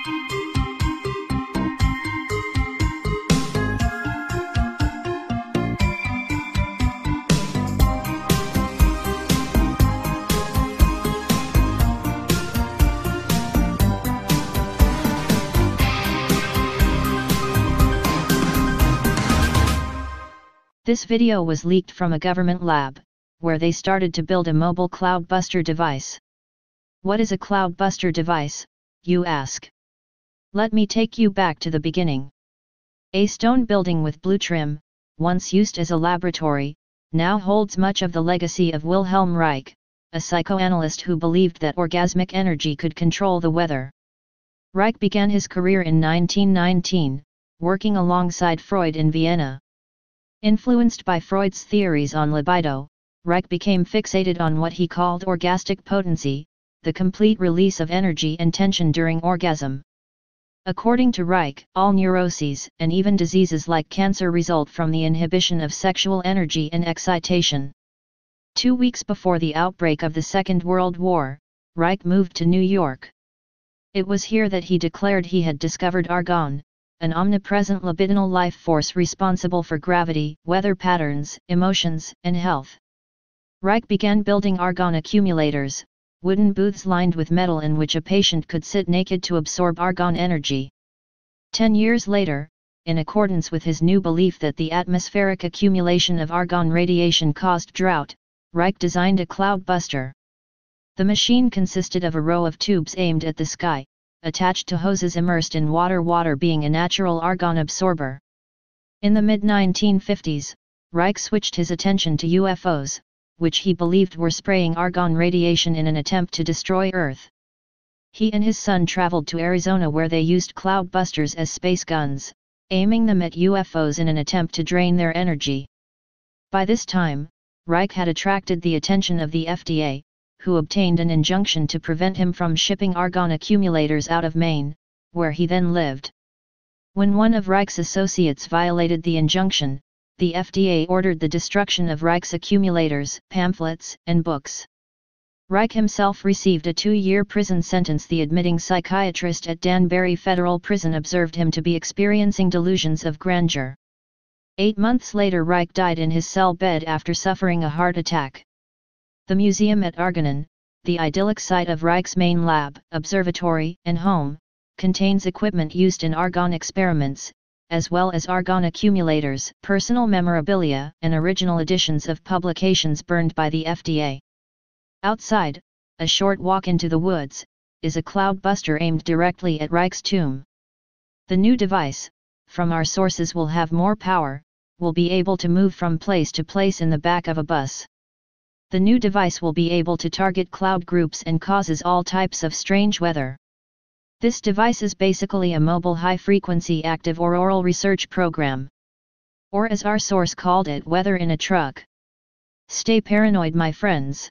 This video was leaked from a government lab, where they started to build a mobile cloudbuster device. What is a cloudbuster device, you ask? Let me take you back to the beginning. A stone building with blue trim, once used as a laboratory, now holds much of the legacy of Wilhelm Reich, a psychoanalyst who believed that orgasmic energy could control the weather. Reich began his career in 1919, working alongside Freud in Vienna. Influenced by Freud's theories on libido, Reich became fixated on what he called orgastic potency, the complete release of energy and tension during orgasm. According to Reich, all neuroses and even diseases like cancer result from the inhibition of sexual energy and excitation. 2 weeks before the outbreak of the Second World War, Reich moved to New York. It was here that he declared he had discovered argon, an omnipresent libidinal life force responsible for gravity, weather patterns, emotions, and health. Reich began building argon accumulators, wooden booths lined with metal in which a patient could sit naked to absorb argon energy. 10 years later, in accordance with his new belief that the atmospheric accumulation of argon radiation caused drought, Reich designed a cloudbuster. The machine consisted of a row of tubes aimed at the sky, attached to hoses immersed in water being a natural argon absorber. In the mid-1950s, Reich switched his attention to UFOs, which he believed were spraying argon radiation in an attempt to destroy Earth. He and his son traveled to Arizona where they used cloudbusters as space guns, aiming them at UFOs in an attempt to drain their energy. By this time, Reich had attracted the attention of the FDA, who obtained an injunction to prevent him from shipping argon accumulators out of Maine, where he then lived. When one of Reich's associates violated the injunction, the FDA ordered the destruction of Reich's accumulators, pamphlets, and books. Reich himself received a 2-year prison sentence. The admitting psychiatrist at Danbury Federal Prison observed him to be experiencing delusions of grandeur. 8 months later, Reich died in his cell bed after suffering a heart attack. The museum at Argonen, the idyllic site of Reich's main lab, observatory, and home, contains equipment used in argon experiments, as well as argon accumulators, personal memorabilia, and original editions of publications burned by the FDA. Outside, a short walk into the woods, is a cloudbuster aimed directly at Reich's tomb. The new device, from our sources, will have more power, will be able to move from place to place in the back of a bus. The new device will be able to target cloud groups and causes all types of strange weather. This device is basically a mobile high-frequency active auroral research program. Or as our source called it, weather in a truck. Stay paranoid, my friends.